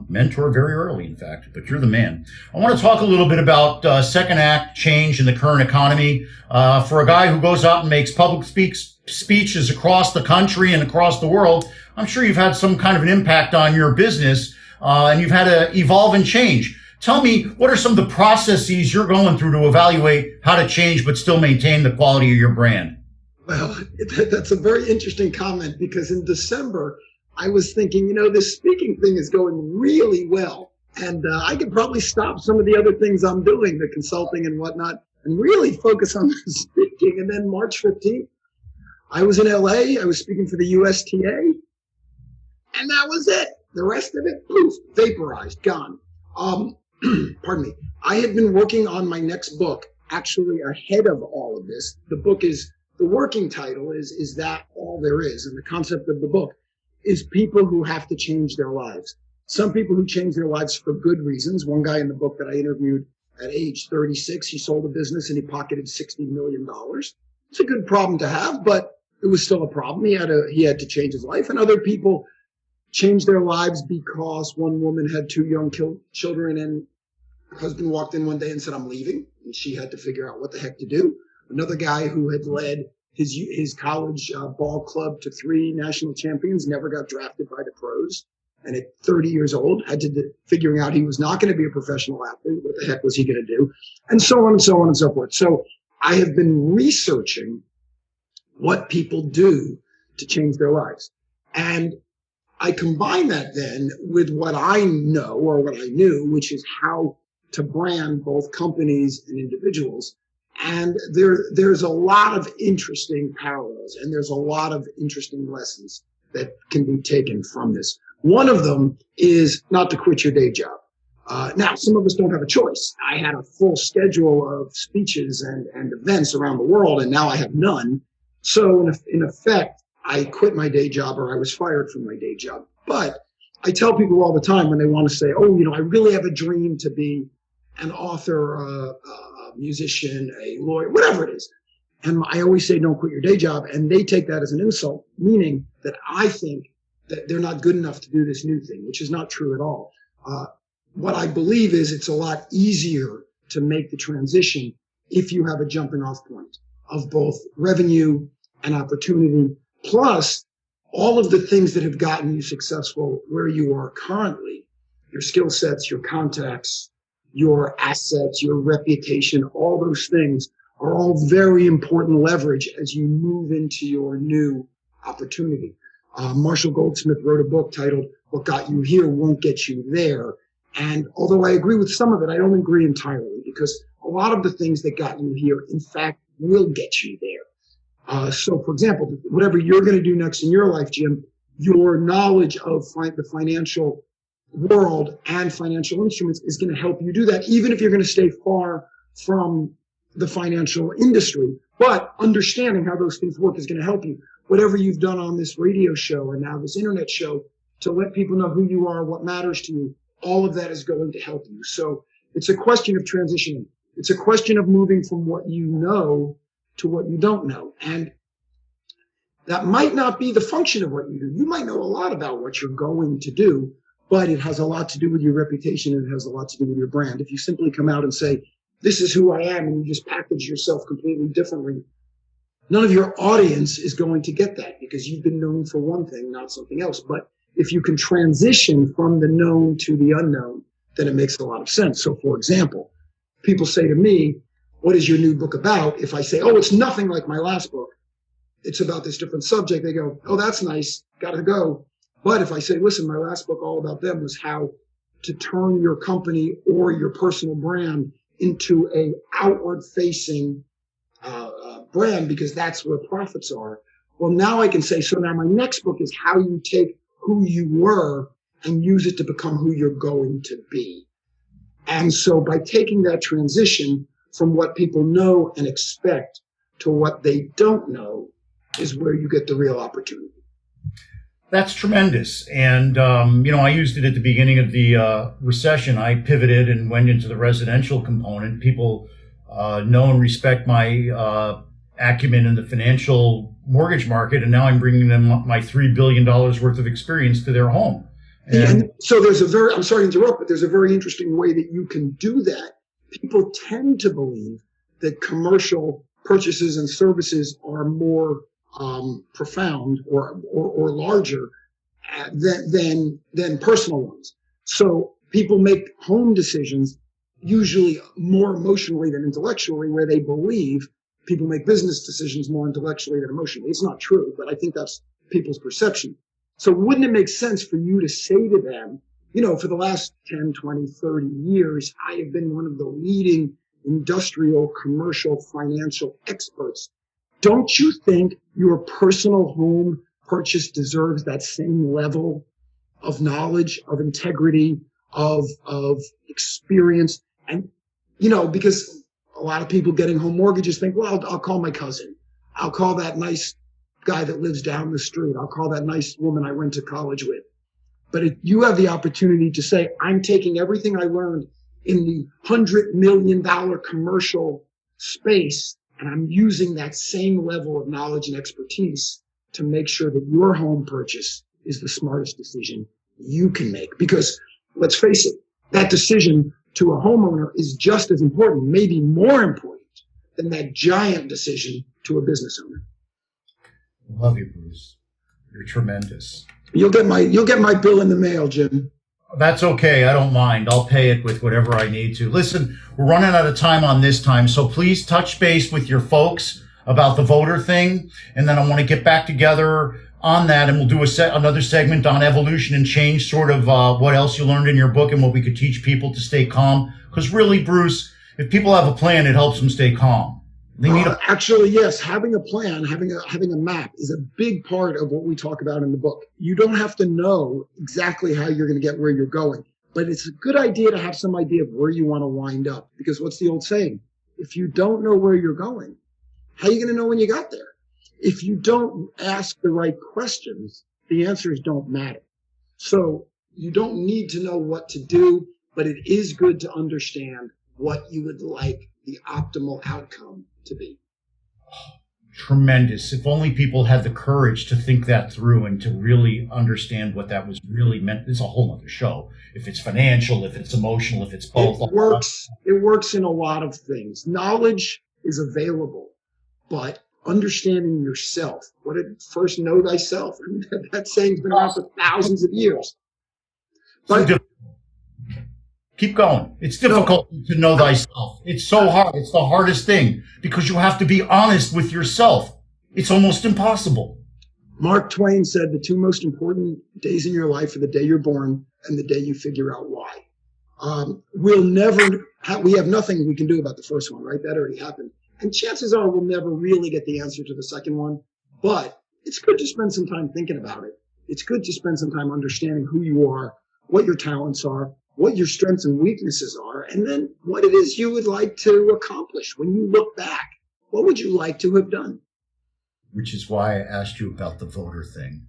Mentor very early, in fact, but you're the man. I want to talk a little bit about second act change in the current economy. For a guy who goes out and makes public speeches across the country and across the world, I'm sure you've had some kind of an impact on your business, and you've had to evolve and change. Tell me, what are some of the processes you're going through to evaluate how to change but still maintain the quality of your brand? Well, that's a very interesting comment, because in December, I was thinking, this speaking thing is going really well. And I could probably stop some of the other things I'm doing, the consulting and whatnot, and really focus on the speaking. And then March 15th, I was in LA. I was speaking for the USTA. And that was it. The rest of it, poof, vaporized, gone. Pardon me. I had been working on my next book, actually ahead of all of this. The book is, the working title is That All There Is? And the concept of the book is people who have to change their lives. Some people who change their lives for good reasons. One guy in the book that I interviewed at age 36, he sold a business and he pocketed $60 million. It's a good problem to have, but it was still a problem. He had to change his life. And other people changed their lives because one woman had 2 young children, and her husband walked in one day and said, "I'm leaving." And she had to figure out what the heck to do. Another guy who had led his college ball club to 3 national champions, never got drafted by the pros. And at 30 years old, had to figuring out he was not going to be a professional athlete. What the heck was he going to do? And so on and so on and so forth. So I have been researching what people do to change their lives. And I combine that then with what I know, or what I knew, which is how to brand both companies and individuals. And there's a lot of interesting parallels, and there's a lot of interesting lessons that can be taken from this. One of them is not to quit your day job. Now, some of us don't have a choice. I had a full schedule of speeches and events around the world, and now I have none. So in effect, I quit my day job, or I was fired from my day job. But I tell people all the time when they want to say, I really have a dream to be an author, a musician, a lawyer, whatever it is. And I always say, don't quit your day job. And they take that as an insult, meaning that I think that they're not good enough to do this new thing, which is not true at all. What I believe is it's a lot easier to make the transition if you have a jumping off point of both revenue and opportunity, plus all of the things that have gotten you successful where you are currently, your skill sets, your contacts, your assets, your reputation, all those things are all very important leverage as you move into your new opportunity. Marshall Goldsmith wrote a book titled "What Got You Here Won't Get You There." And although I agree with some of it, I don't agree entirely, because a lot of the things that got you here, in fact, will get you there. So, for example, whatever you're going to do next in your life, Jim, your knowledge of the financial world and financial instruments is going to help you do that, even if you're going to stay far from the financial industry. But understanding how those things work is going to help you. Whatever you've done on this radio show and now this internet show to let people know who you are, what matters to you, all of that is going to help you. So it's a question of transitioning. It's a question of moving from what you know to what you don't know. And that might not be the function of what you do. You might know a lot about what you're going to do, but it has a lot to do with your reputation, and it has a lot to do with your brand. If you simply come out and say, "This is who I am," and you just package yourself completely differently, none of your audience is going to get that, because you've been known for one thing, not something else. But if you can transition from the known to the unknown, then it makes a lot of sense. So, for example, people say to me, what is your new book about? If I say, oh, it's nothing like my last book, it's about this different subject, they go, oh, that's nice, gotta go. But if I say, listen, my last book all about them was how to turn your company or your personal brand into a outward facing brand, because that's where profits are. Well, now I can say, so now my next book is how you take who you were and use it to become who you're going to be. And so by taking that transition from what people know and expect to what they don't know is where you get the real opportunity. That's tremendous. And, I used it at the beginning of the recession. I pivoted and went into the residential component. People know and respect my acumen in the financial mortgage market. And now I'm bringing them my $3 billion worth of experience to their home. And so I'm sorry to interrupt, but there's a very interesting way that you can do that. People tend to believe that commercial purchases and services are more profound or larger than personal ones. So people make home decisions usually more emotionally than intellectually, where they believe people make business decisions more intellectually than emotionally. It's not true, but I think that's people's perception. So wouldn't it make sense for you to say to them, for the last 10, 20, 30 years, I have been one of the leading industrial, commercial, financial experts. Don't you think your personal home purchase deserves that same level of knowledge, of integrity, of experience? And, because a lot of people getting home mortgages think, well, I'll call my cousin. I'll call that nice guy that lives down the street. I'll call that nice woman I went to college with. But if you have the opportunity to say, I'm taking everything I learned in the $100 million commercial space, and I'm using that same level of knowledge and expertise to make sure that your home purchase is the smartest decision you can make. Because let's face it, that decision to a homeowner is just as important, maybe more important than that giant decision to a business owner. I love you, Bruce. You're tremendous. You'll get my bill in the mail, Jim. That's okay. I don't mind. I'll pay it with whatever I need to. Listen, we're running out of time on this time, so please touch base with your folks about the voter thing, and then I want to get back together on that, and we'll do another segment on evolution and change, sort of what else you learned in your book and what we could teach people to stay calm. Because really, Bruce, if people have a plan, it helps them stay calm. They need actually, yes, having a plan, having a map is a big part of what we talk about in the book. You don't have to know exactly how you're going to get where you're going, but it's a good idea to have some idea of where you want to wind up. Because what's the old saying? If you don't know where you're going, how are you going to know when you got there? If you don't ask the right questions, the answers don't matter. So you don't need to know what to do, but it is good to understand what you would like the optimal outcome to be. Tremendous. If only people had the courage to think that through and to really understand what that was really meant. It's a whole other show. If it's financial, if it's emotional, if it's both. It works in a lot of things. Knowledge is available, but understanding yourself, first know thyself. That saying's been around for thousands of years. But keep going. It's difficult to know thyself. It's so hard. It's the hardest thing because you have to be honest with yourself. It's almost impossible. Mark Twain said the two most important days in your life are the day you're born and the day you figure out why. We have nothing we can do about the first one, right? That already happened. And chances are we'll never really get the answer to the second one, but it's good to spend some time thinking about it. It's good to spend some time understanding who you are, what your talents are, what your strengths and weaknesses are, and then what it is you would like to accomplish. When you look back, what would you like to have done? Which is why I asked you about the voter thing.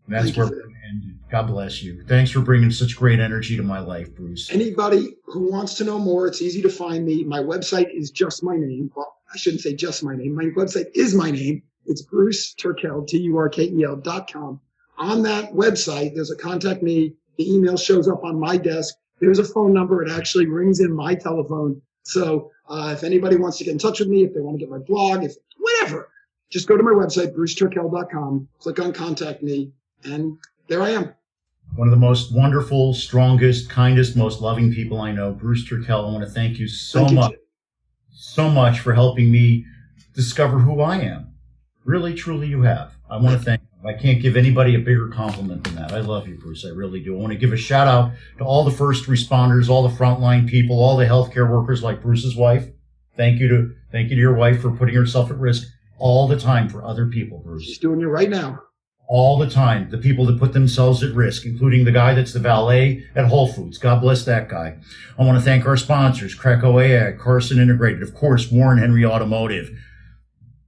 And that's where we're going to end it. God bless you. Thanks for bringing such great energy to my life, Bruce. Anybody who wants to know more, it's easy to find me. My website is just my name. Well, I shouldn't say just my name. My website is my name. It's Bruce Turkel, Turkel.com. On that website, there's a contact me. The email shows up on my desk. There's a phone number. It actually rings in my telephone. So if anybody wants to get in touch with me, if they want to get my blog, whatever, just go to my website, bruceturkel.com, click on contact me, and there I am. One of the most wonderful, strongest, kindest, most loving people I know, Bruce Turkel. I want to thank you so much so much for helping me discover who I am. Really, truly, you have. I want to thank you. I can't give anybody a bigger compliment than that. I love you, Bruce. I really do. I want to give a shout out to all the first responders, all the frontline people, all the healthcare workers like Bruce's wife. Thank you to your wife for putting herself at risk all the time for other people, Bruce. She's doing it right now. All the time. The people that put themselves at risk, including the guy that's the valet at Whole Foods. God bless that guy. I want to thank our sponsors, Krakow AAG, Carson Integrated, of course, Warren Henry Automotive.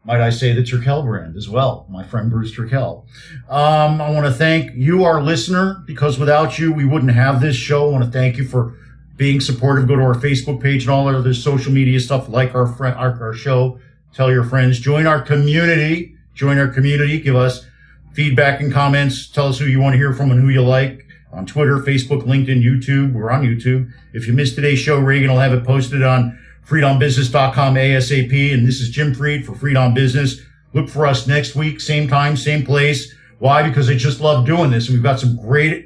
Might I say the Turkel brand as well, my friend Bruce Turkel. I want to thank you, our listener, because without you, we wouldn't have this show. I want to thank you for being supportive. Go to our Facebook page and all our other social media stuff, like our show. Tell your friends. Join our community. Give us feedback and comments. Tell us who you want to hear from and who you like on Twitter, Facebook, LinkedIn, YouTube. We're on YouTube. If you missed today's show, Reagan will have it posted on freedombusiness.com ASAP. And this is Jim Freed for Freed on Business. Look for us next week, same time, same place. Why? Because I just love doing this. And we've got some great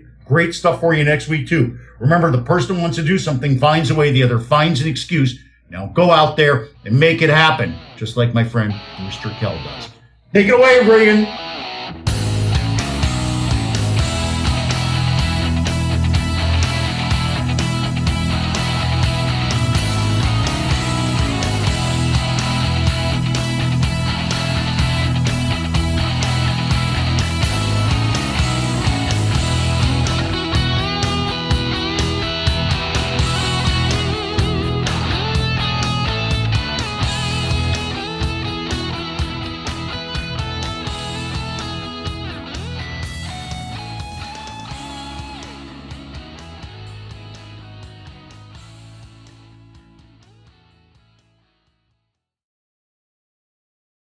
stuff for you next week too. Remember, the person who wants to do something finds a way, the other finds an excuse. Now go out there and make it happen, just like my friend Bruce Turkel does. Take it away, Reagan.